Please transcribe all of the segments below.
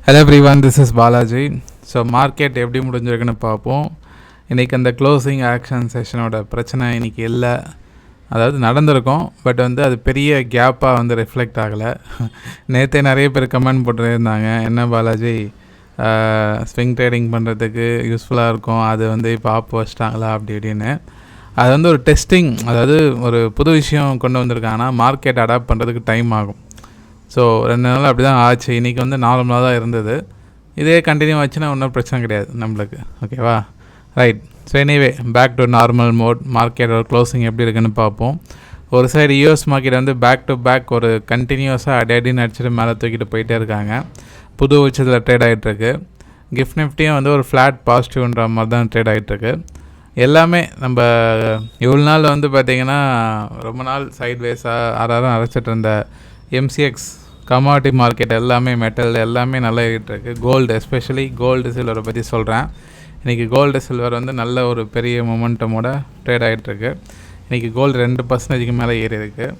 Hello everyone, this is Balaji. So market எப்படி முடிஞ்சிருக்குன்னு பார்ப்போம். இன்றைக்கி அந்த க்ளோசிங் ஆக்ஷன் செஷனோட பிரச்சனை இன்றைக்கி இல்லை. அதாவது நடந்திருக்கும், பட் அது பெரிய கேப்பாக ரிஃப்ளெக்ட் ஆகலை. நேற்றே நிறைய பேர் கமெண்ட் போட்டுருந்தாங்க, என்ன பாலாஜி ஸ்விங் ட்ரேடிங் பண்ணுறதுக்கு யூஸ்ஃபுல்லாக இருக்கும், அது இப்போ ஆப் வச்சிட்டாங்களா அப்படி இப்படின்னு. அது ஒரு டெஸ்டிங், அதாவது ஒரு புது விஷயம் கொண்டு வந்திருக்காங்கன்னா மார்க்கெட் அடாப்ட் பண்ணுறதுக்கு டைம் ஆகும். ஸோ 2 நாள் அப்படி தான் ஆச்சு. இன்றைக்கி நார்மலாக தான் இருந்தது. இதே கண்டினியூ ஆச்சுன்னா ஒன்றும் பிரச்சனை கிடையாது நம்மளுக்கு, ஓகேவா? Right. So anyway back to normal mode. மார்க்கெட்டோட க்ளோசிங் எப்படி இருக்குன்னு பார்ப்போம். ஒரு side US market back to back ஒரு கண்டினியூஸாக அடின்னு அடிச்சுட்டு மேலே தூக்கிட்டு போயிட்டே இருக்காங்க. புது உச்சத்தில் ட்ரேட் ஆகிட்டுருக்கு. கிஃப்ட் நிஃப்டியும் ஒரு ஃப்ளாட் பாசிட்டிவ்ன்ற மாதிரி தான் ட்ரேட் ஆகிட்டுருக்கு. எல்லாமே நம்ம இவ்வளோ நாள் பார்த்திங்கன்னா ரொம்ப நாள் சைட்வேஸாக ஆறாரம் அரைச்சிட்டு இருந்த எம்சிஎக்ஸ் கமாடிட்டி மார்க்கெட் எல்லாமே, மெட்டல் எல்லாமே நல்லா ஏறிட்டுருக்கு. கோல்டு, எஸ்பெஷலி கோல்டு சில்வரை பற்றி சொல்கிறேன். இன்றைக்கி கோல்டு சில்வர் நல்ல ஒரு பெரிய மொமெண்டமோட ட்ரேட் ஆகிட்டுருக்கு. இன்றைக்கி கோல்டு 2% மேலே ஏறி இருக்குது.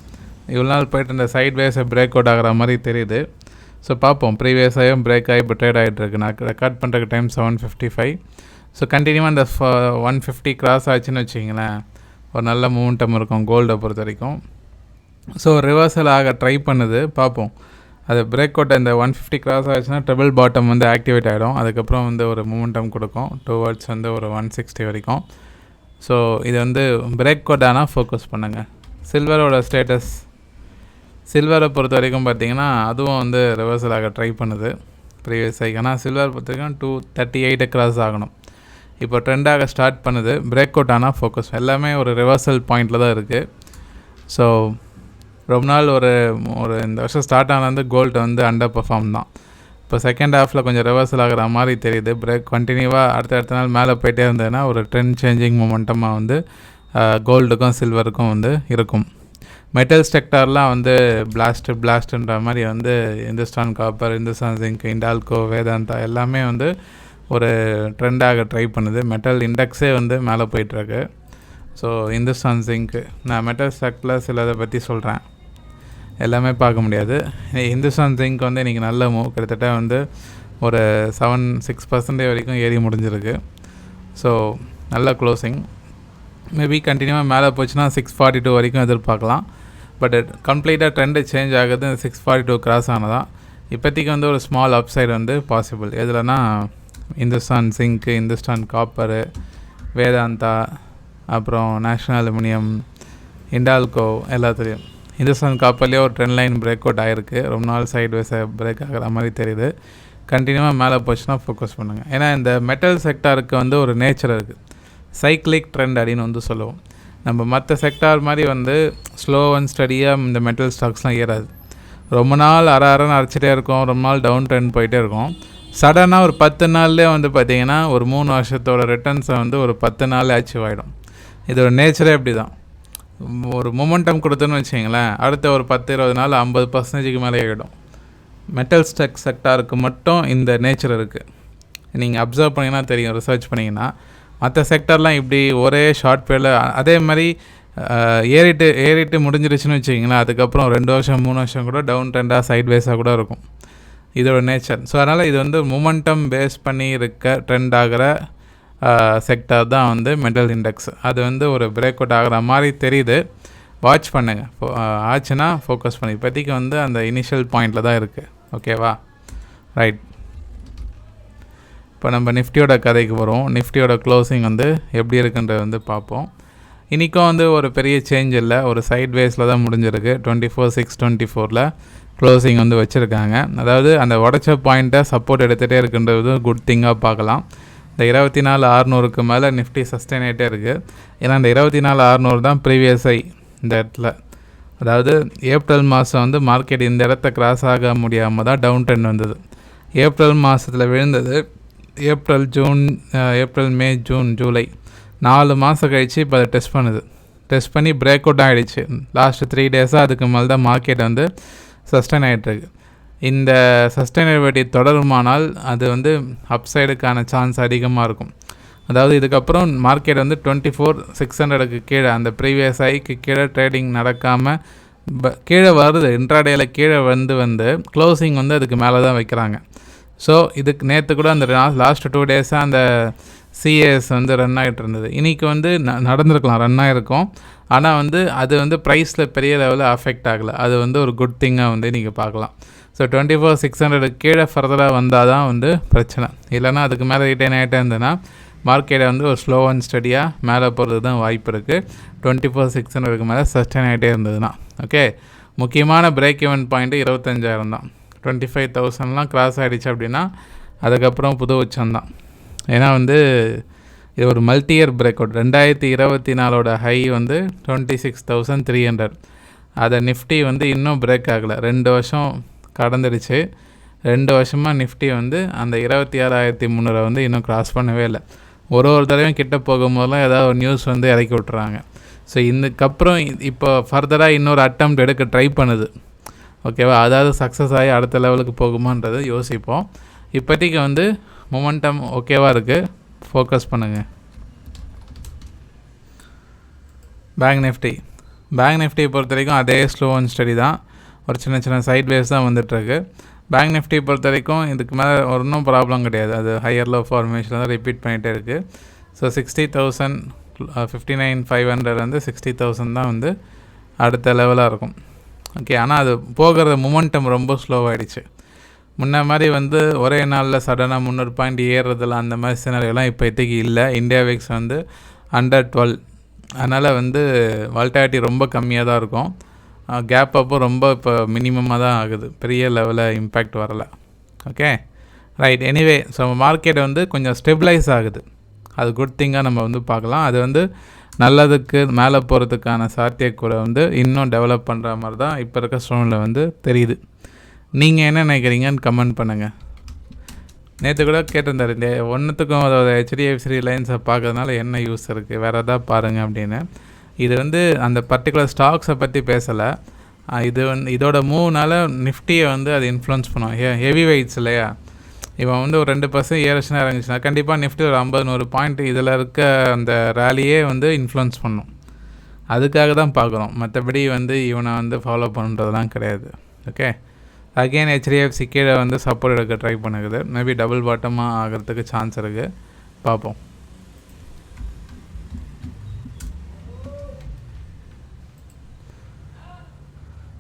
இவ்வளோ நாள் போய்ட்டு இருந்த சைட்வேஸை பிரேக் அவுட் ஆகிற மாதிரி தெரியுது. ஸோ பார்ப்போம். ப்ரீவியஸாகவும் பிரேக் ஆகி இப்போ ட்ரேட் ஆகிட்டுருக்கு. நான் ரெக்கார்ட் பண்ணுறக்கு டைம் 7:55. ஸோ கண்டினியூவாக அந்த 150 கிராஸ் ஆச்சுன்னு வச்சிங்களேன், ஒரு நல்ல மூமெண்டம் இருக்கும் கோல்டை பொறுத்த வரைக்கும். ஸோ ரிவர்சல் ஆக ட்ரை பண்ணுது, பார்ப்போம். அது பிரேக் அவுட் இந்த 150 கிராஸ் ஆகிடுச்சுன்னா ட்ரிபிள் பாட்டம் ஆக்டிவேட் ஆகிடும். அதுக்கப்புறம் ஒரு மூமெண்டம் கொடுக்கும் டுவர்ட்ஸ் ஒரு 160 வரைக்கும். ஸோ இது பிரேக் அவுட் ஆனால் ஃபோக்கஸ் பண்ணுங்கள். சில்வரோட ஸ்டேட்டஸ், சில்வரை பொறுத்த வரைக்கும் பார்த்திங்கன்னா அதுவும் ரிவர்சல் ஆக ட்ரை பண்ணுது ப்ரீவியஸ் ஆகி. ஆனால் சில்வர் பொறுத்த வரைக்கும் 238 கிராஸ் ஆகணும். இப்போ ட்ரெண்டாக ஸ்டார்ட் பண்ணுது. பிரேக் அவுட் ஆனால் ஃபோக்கஸ். எல்லாமே ஒரு ரிவர்சல் பாயிண்டில் தான் இருக்குது. ஸோ ரொம்ப நாள் ஒரு இந்த வருஷம் ஸ்டார்ட் ஆனது கோல்டு அண்டர் பர்ஃபார்ம் தான். இப்போ செகண்ட் ஹாஃபில் கொஞ்சம் ரிவர்சல் ஆகிற மாதிரி தெரியுது. பிரேக் கண்டினியூவாக அடுத்த நாள் மேலே போயிட்டே இருந்ததுன்னா ஒரு ட்ரெண்ட் சேஞ்சிங் மொமெண்டமாக கோல்டுக்கும் சில்வருக்கும் இருக்கும். மெட்டல் செக்டார்லாம் பிளாஸ்ட்ன்ற மாதிரி இந்துஸ்தான் காப்பர், இந்துஸ்தான் ஜிங்க், இண்டால்கோ, வேதாந்தா எல்லாமே ஒரு ட்ரெண்டாக ட்ரை பண்ணுது. மெட்டல் இண்டெக்ஸே மேலே போயிட்டுருக்கு. ஸோ இந்துஸ்தான் ஜிங்க்கு, நான் மெட்டல் ஸ்டாக்கில் சிலதை பற்றி சொல்கிறேன், எல்லாமே பார்க்க முடியாது. இந்துஸ்தான் ஜிங்க் இன்றைக்கி நல்ல மூவ், கிட்டத்தட்ட ஒரு 7-6% வரைக்கும் ஏறி முடிஞ்சிருக்கு. ஸோ நல்ல க்ளோசிங். மேபி கண்டினியூவாக மேலே போச்சுன்னா 642 வரைக்கும் எதிர்பார்க்கலாம். பட் கம்ப்ளீட்டாக ட்ரெண்டு சேஞ்ச் ஆகுது 642 கிராஸ் ஆனதான். இப்போதைக்கு ஒரு ஸ்மால் அப்சைடு பாசிபிள். எதுலனா இந்துஸ்தான் ஜிங்க்கு, இந்துஸ்தான் காப்பரு, வேதாந்தா, அப்புறம் நேஷ்னல் அலுமினியம், இண்டால்கோ எல்லாத்துலேயும். இந்துஸ்தான் காப்பர்லேயே ஒரு ட்ரெண்ட் லைன் பிரேக் அவுட் ஆகிருக்கு. ரொம்ப நாள் சைட்வேஸை பிரேக் ஆகிற மாதிரி தெரியுது. கண்டினியூவாக மேலே போச்சுன்னா ஃபோக்கஸ் பண்ணுங்கள். ஏன்னா இந்த மெட்டல் செக்டாருக்கு ஒரு நேச்சர் இருக்குது, சைக்ளிக் ட்ரெண்ட் அப்படின்னு சொல்லுவோம். நம்ம மற்ற செக்டார் மாதிரி ஸ்லோ அண்ட் ஸ்டடியாக இந்த மெட்டல் ஸ்டாக்ஸ்லாம் ஏறாது. ரொம்ப நாள் அரைன்னு அரைச்சிட்டே இருக்கும், ரொம்ப நாள் டவுன் ட்ரெண்ட் போயிட்டே இருக்கும். சடனாக ஒரு 10 நாள்லேயே பார்த்திங்கன்னா ஒரு 3 வருஷத்தோட ரிட்டர்ன்ஸை ஒரு 10 நாள் அச்சீவ் ஆகிடும். இதோட நேச்சரே அப்படி தான். ஒரு மொமெண்டம் கொடுத்துன்னு வச்சிங்களேன், அடுத்த ஒரு 10-20 நாள் 50% மேலே ஆகிடும். மெட்டல் ஸ்டாக் செக்டாருக்கு மட்டும் இந்த நேச்சர் இருக்குது. நீங்கள் அப்சர்வ் பண்ணிங்கன்னா தெரியும், ரிசர்ச் பண்ணிங்கன்னா. மற்ற செக்டார்லாம் இப்படி ஒரே ஷார்ட் பீரியடில் அதே மாதிரி ஏறிட்டு முடிஞ்சிருச்சுன்னு வச்சிங்களேன், அதுக்கப்புறம் 2 வருஷம் 3 வருஷம் கூட டவுன் ட்ரெண்டாக சைட்வேஸாக கூட இருக்கும். இதோட நேச்சர். ஸோ அதனால் இது மொமெண்டம் பேஸ் பண்ணி இருக்க ட்ரெண்ட் ஆகிற செக்டார் தான் மெட்டல் இண்டெக்ஸ். அது ஒரு பிரேக் அவுட் ஆகிற மாதிரி தெரியுது. வாட்ச் பண்ணுங்கள். ஆச்சுன்னா ஃபோக்கஸ் பண்ணி. இப்போதைக்கு அந்த இனிஷியல் பாயிண்டில் தான் இருக்குது. ஓகேவா? ரைட். இப்போ நம்ம நிஃப்டியோட கதைக்கு வரும். நிஃப்டியோட க்ளோசிங் எப்படி இருக்குன்றது பார்ப்போம். இன்றைக்கும் ஒரு பெரிய சேஞ்ச் இல்லை, ஒரு சைட்வேஸில் தான் முடிஞ்சிருக்கு. 24,624 க்ளோசிங் வச்சுருக்காங்க. அதாவது அந்த உடச்ச பாயிண்ட்டை சப்போர்ட் எடுத்துகிட்டே இருக்குன்றது குட் திங்காக பார்க்கலாம். இந்த 24,600க்கு மேலே நிஃப்டி சஸ்டெயின் ஆகிட்டே இருக்குது. ஏன்னா இந்த 24,600 தான் ப்ரீவியஸ் ஐ இந்த இடத்துல. அதாவது ஏப்ரல் மாதம் மார்க்கெட் இந்த இடத்த கிராஸ் ஆக முடியாமல் தான் டவுன் ட்ரெண்ட் வந்தது. ஏப்ரல் மாதத்தில் விழுந்தது. ஏப்ரல், மே, ஜூன், ஜூலை 4 மாதம் கழித்து இப்போ அதை டெஸ்ட் பண்ணி பிரேக் அவுட் ஆகிடுச்சு. லாஸ்ட்டு 3 டேஸாக அதுக்கு மேலே தான் மார்க்கெட் சஸ்டெயின் ஆகிட்டுருக்கு. இந்த சஸ்டைனபிலிட்டி தொடருமானால் அது அப்சைடுக்கான சான்ஸ் அதிகமாக இருக்கும். அதாவது இதுக்கப்புறம் மார்க்கெட் 24,600க்கு கீழே, அந்த ப்ரீவியஸ் ஐக்கு கீழே ட்ரேடிங் நடக்காமல் கீழே வருது. இன்ட்ராடேயில் கீழே வந்து க்ளோசிங் அதுக்கு மேலே தான் வைக்கிறாங்க. ஸோ இதுக்கு நேற்று கூட அந்த லாஸ்ட் 2 டேஸாக அந்த சிஏஎஸ் வந்து ரன் ஆகிட்டு இருந்தது. இன்றைக்கி வந்து நடந்திருக்கலாம், ரன் ஆகிருக்கும். ஆனால் வந்து அது வந்து ப்ரைஸில் பெரிய லெவலில் அஃபெக்ட் ஆகலை. அது வந்து ஒரு குட் திங்காக வந்து நீங்கள் பார்க்கலாம். ஸோ 24,600 கீழே ஃபர்தராக வந்தால் தான் வந்து பிரச்சனை. இல்லைனா அதுக்கு மேலே ரிட்டைன் ஆகிட்டே இருந்ததுன்னா மார்க்கெட்டை வந்து ஒரு ஸ்லோ அண்ட் ஸ்டடியாக மேலே போகிறது தான் வாய்ப்பு இருக்குது. 24,600க்கு மேலே சஸ்டெயின் ஆகிட்டே இருந்ததுன்னா. ஓகே, முக்கியமான பிரேக் ஈவன் பாயிண்ட்டு 25,000 தான். 25,000லாம் கிராஸ் ஆகிடுச்சு அப்படின்னா அதுக்கப்புறம் புது உச்சம்தான். ஏன்னா வந்து இது ஒரு multi year break out. 2024 high வந்து 26,300. அதை நிஃப்டி வந்து இன்னும் பிரேக் ஆகலை. 2 வருஷம் கடந்துடுச்சு. 2 வருஷமாக நிஃப்டி வந்து அந்த 26,300 வந்து இன்னும் கிராஸ் பண்ணவே இல்லை. ஒரு தடவையும் கிட்ட போகும்போதெல்லாம் ஏதாவது ஒரு நியூஸ் வந்து இறக்கி விட்டுறாங்க. ஸோ இதுக்கப்புறம் இப்போ ஃபர்தராக இன்னொரு அட்டெம்ப்ட் எடுக்க ட்ரை பண்ணுது. ஓகேவா, அதாவது சக்ஸஸ் ஆகி அடுத்த லெவலுக்கு போகுமான்றது யோசிப்போம். இப்போதைக்கு வந்து மொமெண்டம் ஓகேவாக இருக்குது, ஃபோக்கஸ் பண்ணுங்கள். பேங்க் நிஃப்டியை பொறுத்த வரைக்கும் அதே ஸ்லோ அண்ட் ஸ்டடி தான். ஒரு சின்ன சைட் வேஸ் தான் வந்துட்டுருக்கு. பேங்க் நிஃப்டியை பொறுத்த வரைக்கும் இதுக்கு மேலே ஒன்றும் ப்ராப்ளம் கிடையாது. அது ஹையர் லோ ஃபார்மேஷன் தான் ரிப்பீட் பண்ணிகிட்டே இருக்குது. ஸோ 60,000 59,500 வந்து 60,000 தான் வந்து அடுத்த லெவலாக இருக்கும். ஓகே, ஆனால் அது போகிற மொமெண்டம் ரொம்ப ஸ்லோவாகிடுச்சு. முன்ன மாதிரி வந்து ஒரே நாளில் சடனாக 300 பாயிண்ட் ஏறுறதுல அந்த மாதிரி சினாரியெல்லாம் இப்போதைக்கு இல்லை. இந்தியா விக்ஸ் வந்து அண்டர் 12, அதனால் வந்து வால்டாலிட்டி ரொம்ப கம்மியாக தான் இருக்கும். கேப் அப்போ ரொம்ப இப்போ மினிமமாக தான் ஆகுது, பெரிய லெவலில் இம்பேக்ட் வரலை. Okay right. Anyway, so market வந்து கொஞ்சம் ஸ்டெபிளைஸ் ஆகுது. அது குட் திங்காக நம்ம வந்து பார்க்கலாம். அது வந்து நல்லதுக்கு மேலே போகிறதுக்கான சாத்தியக்கூறை வந்து இன்னும் டெவலப் பண்ணுற மாதிரி தான் இப்போ இருக்க சூழ்நிலை வந்து தெரியுது. நீங்கள் என்ன நினைக்கிறீங்கன்னு கமெண்ட் பண்ணுங்கள். நேற்று கூட கேட்டிருந்தார் இல்லையா, ஒன்றுத்துக்கும் அதாவது HDFC ரிலையன்ஸை பார்க்கறதுனால என்ன யூஸ் இருக்குது, வேறு எதாவது பாருங்கள் அப்படின்னு. இது வந்து அந்த பர்டிகுலர் ஸ்டாக்ஸை பற்றி பேசலை. இது வந்து இதோட மூவ்னால் நிஃப்டியை வந்து அது இன்ஃப்ளூயன்ஸ் பண்ணும். ஹெவி வெயிட்ஸ் இல்லையா, இவன் வந்து ஒரு 2% ஏறுச்சுன்னா இறங்குச்சுன்னா கண்டிப்பாக நிஃப்டி ஒரு 50-100 பாயிண்ட் இதில் இருக்க அந்த ரேலியே வந்து இன்ஃப்ளூயன்ஸ் பண்ணும். அதுக்காக தான் பார்க்குறோம், மற்றபடி வந்து இவனை வந்து ஃபாலோ பண்ணுறதுலாம் கிடையாது. ஓகே, அகெயின் HDFC கீழே வந்து சப்போர்ட் எடுக்க ட்ரை பண்ணுது. மேபி டபுள் பாட்டமாக ஆகிறதுக்கு சான்ஸ் இருக்குது, பார்ப்போம்.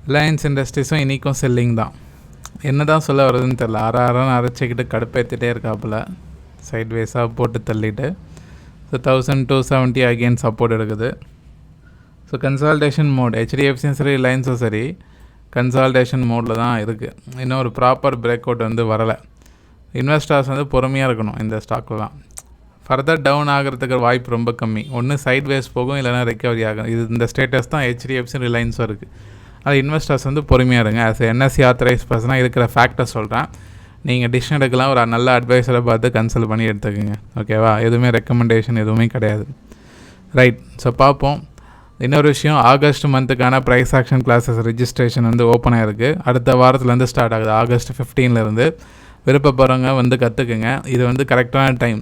ரிலையன்ஸ் இண்டஸ்ட்ரீஸும் இன்றைக்கும் செல்லிங் தான். என்ன தான் சொல்ல வருதுன்னு தெரில. அரைன்னு அரைச்சிக்கிட்டு கடுப்பேற்றிட்டே இருக்காப்புல, சைட்வேஸாக போட்டு தள்ளிட்டு. ஸோ 1270 அகெயின் சப்போர்ட் எடுக்குது. ஸோ கன்சால்டேஷன் மோட் HDFCயும் சரி ரிலையன்ஸும் சரி கன்சால்டேஷன் மோடில் தான் இருக்குது. இன்னும் ஒரு ப்ராப்பர் பிரேக் அவுட் வந்து வரலை. இன்வெஸ்டர்ஸ் வந்து பொறுமையாக இருக்கணும் இந்த ஸ்டாக்லாம். ஃபர்தர் டவுன் ஆகிறதுக்கு வாய்ப்பு ரொம்ப கம்மி. ஒன்று சைட்வேஸ் போகும், இல்லைனா ரெக்கவரி ஆகும். இது இந்த ஸ்டேட்டஸ் தான் HDFC ரிலையன்ஸும் இருக்குது. அது இன்வெஸ்டர்ஸ் வந்து பொறுமையாக இருங்க. ஆஸ் NSE ஆத்தரைஸ் பர்சனாக இருக்கிற ஃபேக்டர் சொல்கிறேன். நீங்கள் டிசிஷன் எடுக்கலாம், ஒரு நல்ல அட்வைஸரை பார்த்து கன்சல்ட் பண்ணி எடுத்துக்கோங்க. ஓகேவா, எதுவுமே ரெக்கமெண்டேஷன் எதுவுமே கிடையாது. ரைட். ஸோ பார்ப்போம். இன்னொரு விஷயம், ஆகஸ்ட் மந்த்துக்கான ப்ரைஸ் ஆக்ஷன் கிளாஸஸ் ரெஜிஸ்ட்ரேஷன் வந்து ஓப்பன் ஆகிருக்கு. அடுத்த வாரத்துலேருந்து ஸ்டார்ட் ஆகுது. ஆகஸ்ட் 15லேருந்து விருப்பப்படுறவங்க வந்து கற்றுக்குங்க. இது வந்து கரெக்டான டைம்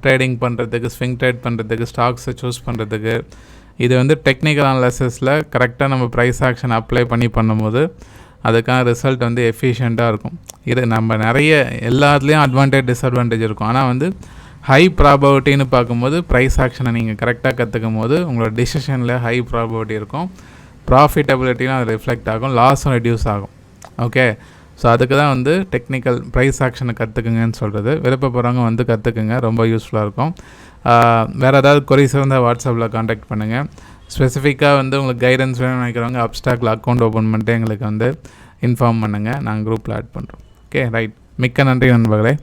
ட்ரேடிங் பண்ணுறதுக்கு, ஸ்விங் ட்ரேட் பண்ணுறதுக்கு, ஸ்டாக்ஸை சூஸ் பண்ணுறதுக்கு. இது வந்து டெக்னிக்கல் அனாலிசிஸில் கரெக்டாக நம்ம ப்ரைஸ் ஆக்ஷன் அப்ளை பண்ணும்போது அதுக்கான ரிசல்ட் வந்து எஃபிஷியண்ட்டாக இருக்கும். இது நம்ம நிறைய எல்லாத்துலேயும் அட்வான்டேஜ் டிஸ்அட்வான்டேஜ் இருக்கும். ஆனால் வந்து ஹை ப்ராபபிலிட்டின்னு பார்க்கும்போது ப்ரைஸ் ஆக்ஷனை நீங்கள் கரெக்டாக கற்றுக்கும் போது உங்களோட டிசிஷனில் ஹை ப்ராபபிலிட்டி இருக்கும். ப்ராஃபிட்டபிலிட்டியும் அது ரிஃப்ளெக்ட் ஆகும், லாஸும் ரெடியூஸ் ஆகும். ஓகே, ஸோ அதுக்கு தான் வந்து டெக்னிக்கல் ப்ரைஸ் ஆக்ஷனை கற்றுக்குங்கன்னு சொல்கிறது. விருப்பப்படுறவங்க வந்து கற்றுக்குங்க, ரொம்ப யூஸ்ஃபுல்லாக இருக்கும். வேறு ஏதாவது கொரிஸ் இருந்தால் வாட்ஸ்அப்பில் காண்டாக்ட் பண்ணுங்கள். ஸ்பெசிஃபிக்காக வந்து உங்களுக்கு கைடன்ஸ் வேணும்னு நினைக்கிறவங்க அப்ஸ்டாக்கில் அக்கௌண்ட் ஓப்பன் பண்ணிட்டு எங்களுக்கு வந்து இன்ஃபார்ம் பண்ணுங்கள், நாங்கள் குரூப்பில் ஆட் பண்ணுறோம். Okay right. மிக்க நன்றி நண்பர்களே.